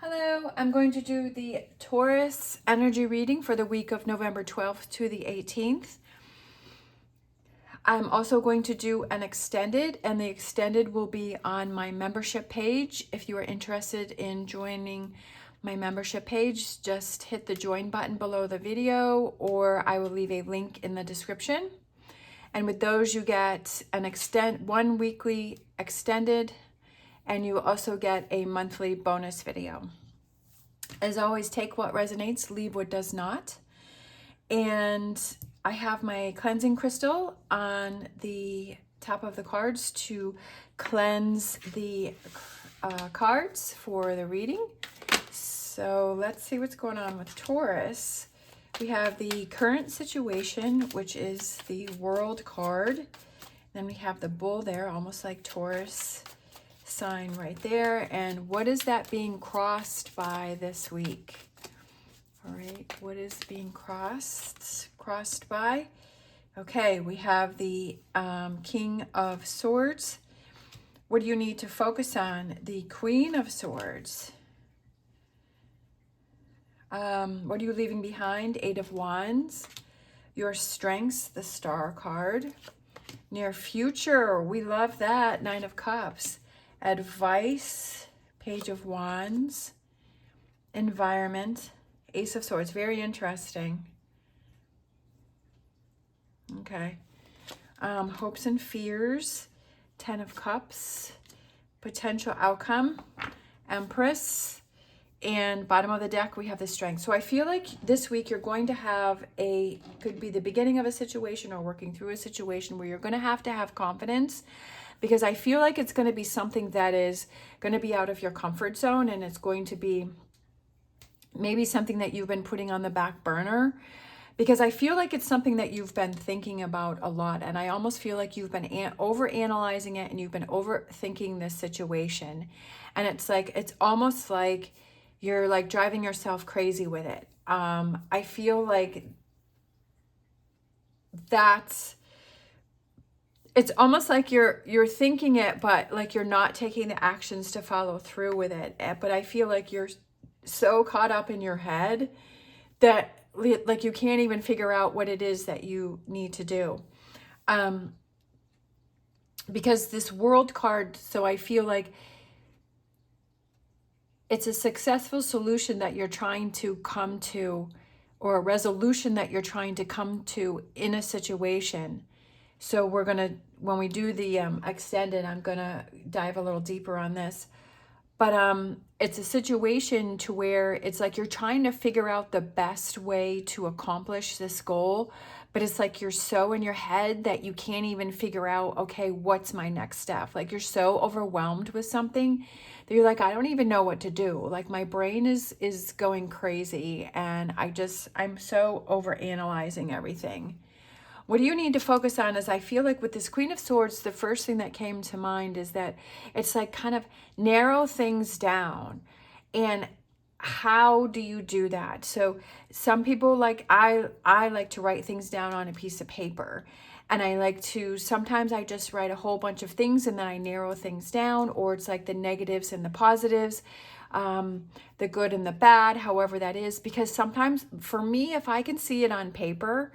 Hello, I'm going to do the Taurus energy reading for the week of November 12th to the 18th. I'm also going to do an extended, and the extended will be on my membership page. If you are interested in joining my membership page, just hit the join button below the video, or I will leave a link in the description. And with those, you get one weekly extended, and you also get a monthly bonus video. As always, take what resonates, leave what does not. And I have my cleansing crystal on the top of the cards to cleanse the cards for the reading. So let's see what's going on with Taurus. We have the current situation, which is the World card. Then we have the Bull there, almost like Taurus sign right there. And what is that being crossed by this week? All right, what is being crossed by? Okay, we have the King of Swords. What do you need to focus on? The Queen of Swords. What are you leaving behind? Eight of Wands. Your strengths, the Star card. Near future, we love that. Nine of Cups. Advice, Page of Wands. Environment, Ace of Swords. Very interesting. Okay. Hopes and fears, Ten of Cups. Potential outcome, Empress. And bottom of the deck, we have the Strength. So I feel like this week you're going to have could be the beginning of a situation or working through a situation where you're going to have confidence, because I feel like it's going to be something that is going to be out of your comfort zone, and it's going to be maybe something that you've been putting on the back burner, because I feel like it's something that you've been thinking about a lot, and I almost feel like you've been over-analyzing it and you've been overthinking this situation, and it's almost like you're like driving yourself crazy with it. I feel like it's almost like you're thinking it, but like you're not taking the actions to follow through with it. But I feel like you're so caught up in your head that like you can't even figure out what it is that you need to do. Because this World card, so I feel like it's a successful solution that you're trying to come to, or a resolution that you're trying to come to in a situation. So we're going to, when we do the extended, I'm going to dive a little deeper on this. But it's a situation to where it's like you're trying to figure out the best way to accomplish this goal, but it's like you're so in your head that you can't even figure out, okay, what's my next step? Like you're so overwhelmed with something that you're like, I don't even know what to do. Like my brain is going crazy, and I'm so overanalyzing everything. What do you need to focus on is, I feel like with this Queen of Swords, the first thing that came to mind is that it's like kind of narrow things down. And how do you do that? So some people, like I like to write things down on a piece of paper. And I like to, sometimes I just write a whole bunch of things and then I narrow things down, or it's like the negatives and the positives, the good and the bad, however that is. Because sometimes for me, if I can see it on paper,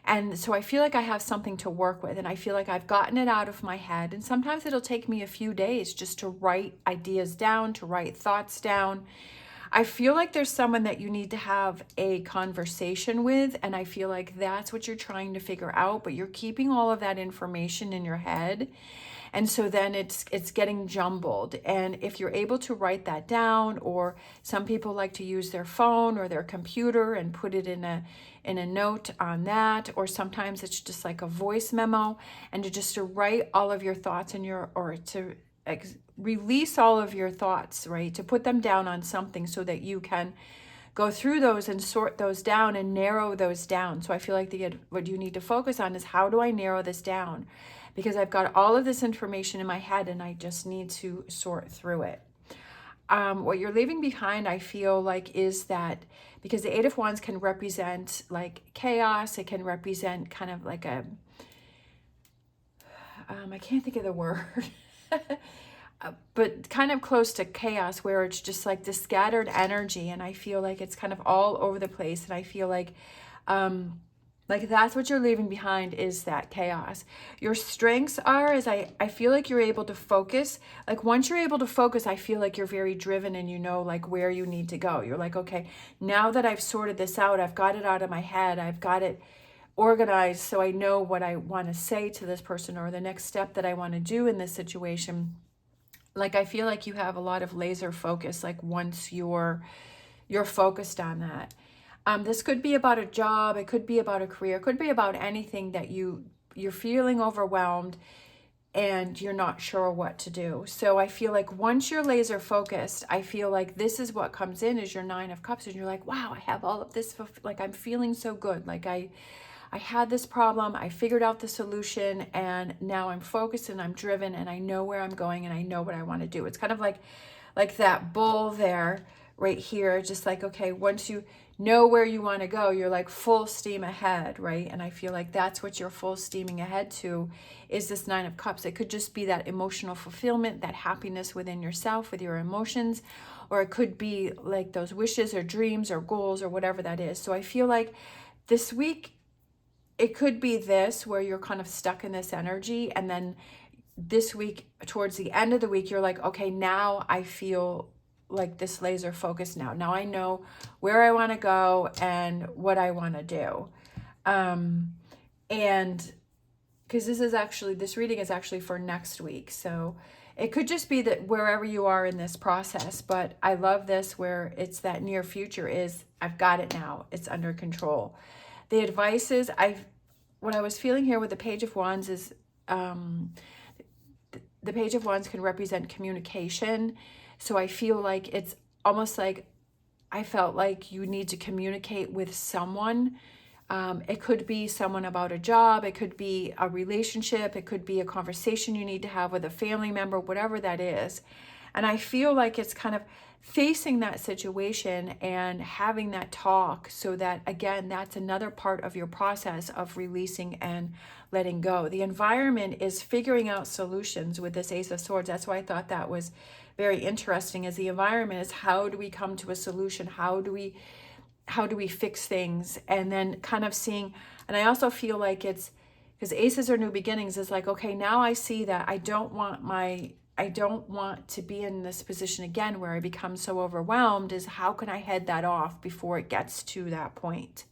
and so I feel like I have something to work with, and I feel like I've gotten it out of my head. And sometimes it'll take me a few days just to write ideas down, to write thoughts down. I feel like there's someone that you need to have a conversation with, and I feel like that's what you're trying to figure out, but you're keeping all of that information in your head. And so then it's getting jumbled. And if you're able to write that down, or some people like to use their phone or their computer and put it in a note on that, or sometimes it's just like a voice memo, and to write all of your thoughts to release all of your thoughts, right? To put them down on something so that you can go through those and sort those down and narrow those down. So I feel like what you need to focus on is, how do I narrow this down? Because I've got all of this information in my head and I just need to sort through it. What you're leaving behind, I feel like, is that, because the Eight of Wands can represent like chaos, it can represent kind of like I can't think of the word. but kind of close to chaos, where it's just like this scattered energy, and I feel like it's kind of all over the place, and I feel like that's what you're leaving behind, is that chaos. Your strengths are, is I feel like you're able to focus. Like once you're able to focus, I feel like you're very driven, and you know like where you need to go. You're like, okay, now that I've sorted this out, I've got it out of my head, I've got it organized, so I know what I want to say to this person, or the next step that I want to do in this situation. Like I feel like you have a lot of laser focus, like once you're focused on that. This could be about a job, it could be about a career, it could be about anything that you're feeling overwhelmed and you're not sure what to do. So I feel like once you're laser focused, I feel like this is what comes in is your 9 of Cups, and you're like, wow, I have all of this, like I'm feeling so good. Like I had this problem, I figured out the solution, and now I'm focused and I'm driven and I know where I'm going and I know what I want to do. It's kind of like that bull there right here, just like, okay, once you know where you want to go, you're like full steam ahead, right? And I feel like that's what you're full steaming ahead to, is this 9 of Cups. It could just be that emotional fulfillment, that happiness within yourself with your emotions, or it could be like those wishes or dreams or goals or whatever that is. So I feel like this week, it could be this, where you're kind of stuck in this energy, and then this week, towards the end of the week, you're like, okay, now I feel like this laser focus now. Now I know where I want to go and what I want to do. And because this reading is actually for next week. So it could just be that wherever you are in this process, but I love this where it's that near future is, I've got it now. It's under control. The advice is, what I was feeling here with the Page of Wands is, the Page of Wands can represent communication. So I feel like it's almost like I felt like you need to communicate with someone. It could be someone about a job. It could be a relationship. It could be a conversation you need to have with a family member, whatever that is. And I feel like it's kind of facing that situation and having that talk, so that, again, that's another part of your process of releasing and letting go. The environment is figuring out solutions with this Ace of Swords. That's why I thought that was very interesting, as the environment is, how do we come to a solution? How do we fix things? And then kind of seeing, and I also feel like it's, because aces are new beginnings, is like, okay, now I see that I don't want to be in this position again where I become so overwhelmed. Is how can I head that off before it gets to that point?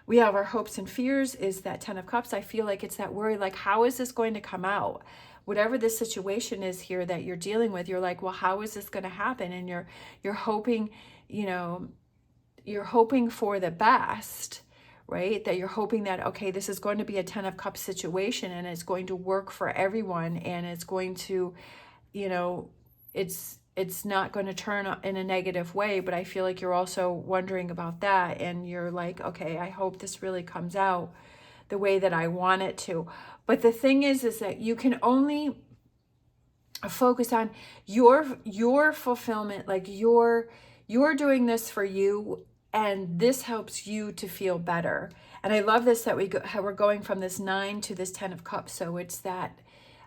We have our hopes and fears, is that 10 of Cups. I feel like it's that worry, like, how is this going to come out? Whatever this situation is here that you're dealing with, you're like, well, how is this going to happen? And you're hoping, you're hoping for the best, right? That you're hoping that, okay, this is going to be a 10 of Cups situation, and it's going to work for everyone, and it's going to, it's not going to turn in a negative way. But I feel like you're also wondering about that, and you're like, okay, I hope this really comes out the way that I want it to. But the thing is that you can only focus on your fulfillment, like you're doing this for you, and this helps you to feel better. And I love this, that how we're going from this 9 to this 10 of Cups. So it's that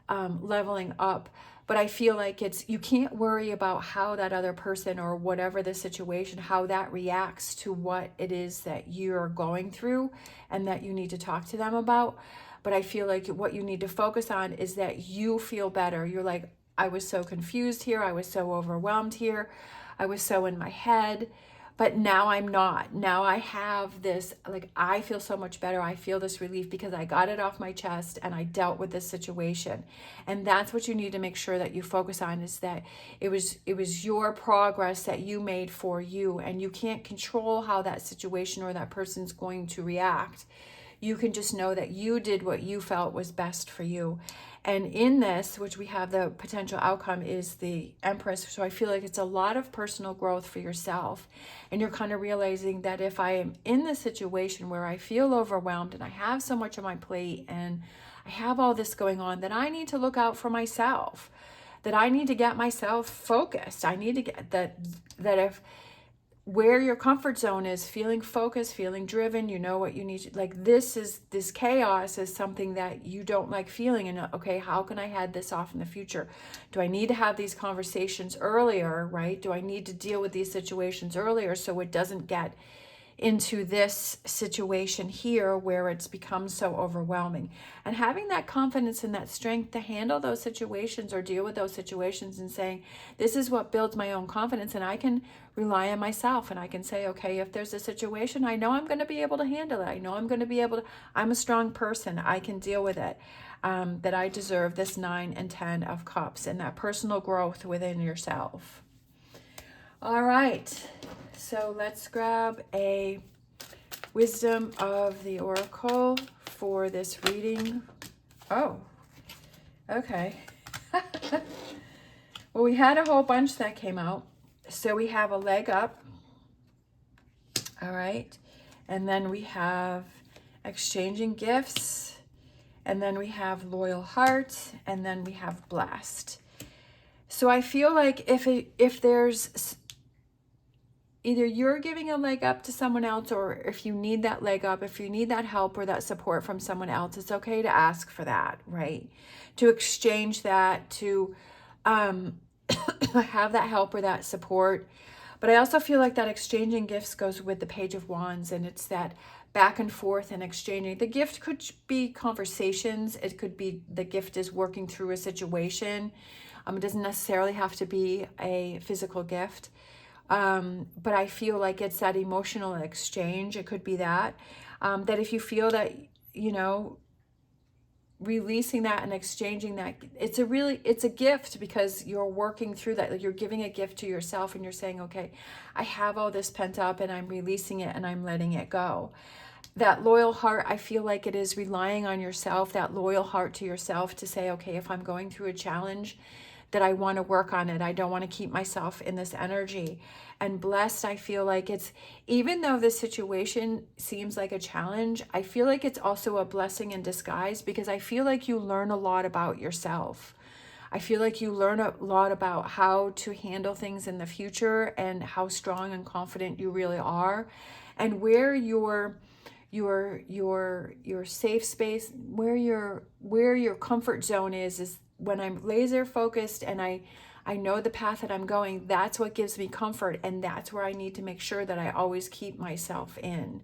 leveling up. But I feel like you can't worry about how that other person, or whatever the situation, how that reacts to what it is that you're going through and that you need to talk to them about. But I feel like what you need to focus on is that you feel better. You're like, I was so confused here. I was so overwhelmed here. I was so in my head. But now I'm not. Now I have this, like, I feel so much better. I feel this relief because I got it off my chest and I dealt with this situation. And that's what you need to make sure that you focus on, is that it was your progress that you made for you, and you can't control how that situation or that person's going to react. You can just know that you did what you felt was best for you. And in this, which we have the potential outcome, is the Empress. So I feel like it's a lot of personal growth for yourself. And you're kind of realizing that if I am in this situation where I feel overwhelmed and I have so much on my plate and I have all this going on, that I need to look out for myself, that I need to get myself focused. I need to get that if where your comfort zone is, feeling focused, feeling driven, you know what you need to, like this chaos is something that you don't like feeling, and okay, how can I head this off in the future? Do I need to have these conversations earlier, right? Do I need to deal with these situations earlier so it doesn't get into this situation here where it's become so overwhelming? And having that confidence and that strength to handle those situations or deal with those situations and saying, this is what builds my own confidence, and I can rely on myself, and I can say, okay, if there's a situation, I know I'm going to be able to handle it. I know I'm going to be able to, I'm a strong person. I can deal with it. That I deserve this 9 and 10 of cups, and that personal growth within yourself. All right. So let's grab a wisdom of the oracle for this reading. Oh, okay. Well, we had a whole bunch that came out. So we have a leg up. All right. And then we have exchanging gifts. And then we have loyal heart. And then we have blessed. So I feel like if there's either you're giving a leg up to someone else, or if you need that leg up, if you need that help or that support from someone else, it's okay to ask for that, right? To exchange that, to have that help or that support. But I also feel like that exchanging gifts goes with the Page of Wands, and it's that back and forth and exchanging. The gift could be conversations. It could be the gift is working through a situation. It doesn't necessarily have to be a physical gift. But I feel like it's that emotional exchange. It could be that, that if you feel that, you know, releasing that and exchanging that, it's a gift, because you're working through that. Like you're giving a gift to yourself, and you're saying, okay, I have all this pent up, and I'm releasing it, and I'm letting it go. That loyal heart, I feel like it is relying on yourself, that loyal heart to yourself, to say, okay, if I'm going through a challenge, that I want to work on it. I don't want to keep myself in this energy. And blessed, I feel like it's, even though this situation seems like a challenge, I feel like it's also a blessing in disguise, because I feel like you learn a lot about yourself. I feel like you learn a lot about how to handle things in the future, and how strong and confident you really are, and where your safe space, where your comfort zone is when I'm laser focused and I know the path that I'm going. That's what gives me comfort, and that's where I need to make sure that I always keep myself in.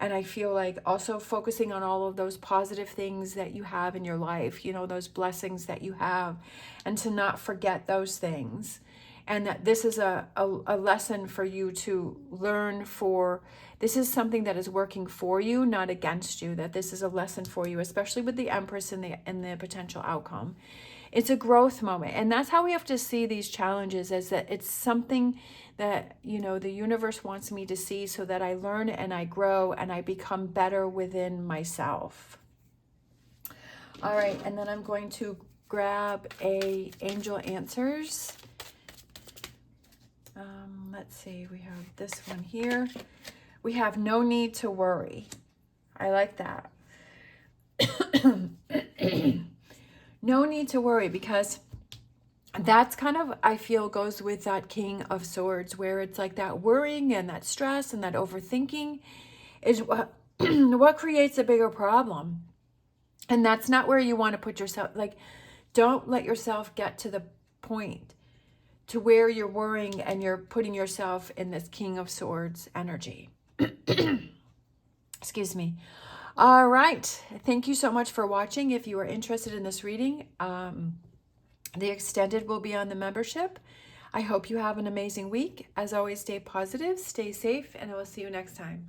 And I feel like also focusing on all of those positive things that you have in your life, you know, those blessings that you have, and to not forget those things. And that this is a lesson for you to learn for. This is something that is working for you, not against you. That this is a lesson for you, especially with the Empress and the potential outcome. It's a growth moment. And that's how we have to see these challenges, as that it's something that, you know, the universe wants me to see, so that I learn and I grow and I become better within myself. All right, and then I'm going to grab a Angel Answers. Let's see, we have this one here. We have no need to worry. I like that. No need to worry, because that's kind of, I feel, goes with that King of Swords, where it's like that worrying and that stress and that overthinking is what what creates a bigger problem. And that's not where you want to put yourself. Like, don't let yourself get to the point to where you're worrying and you're putting yourself in this King of Swords energy. Excuse me. All right. Thank you so much for watching. If you are interested in this reading, the extended will be on the membership. I hope you have an amazing week. As always, stay positive, stay safe, and I will see you next time.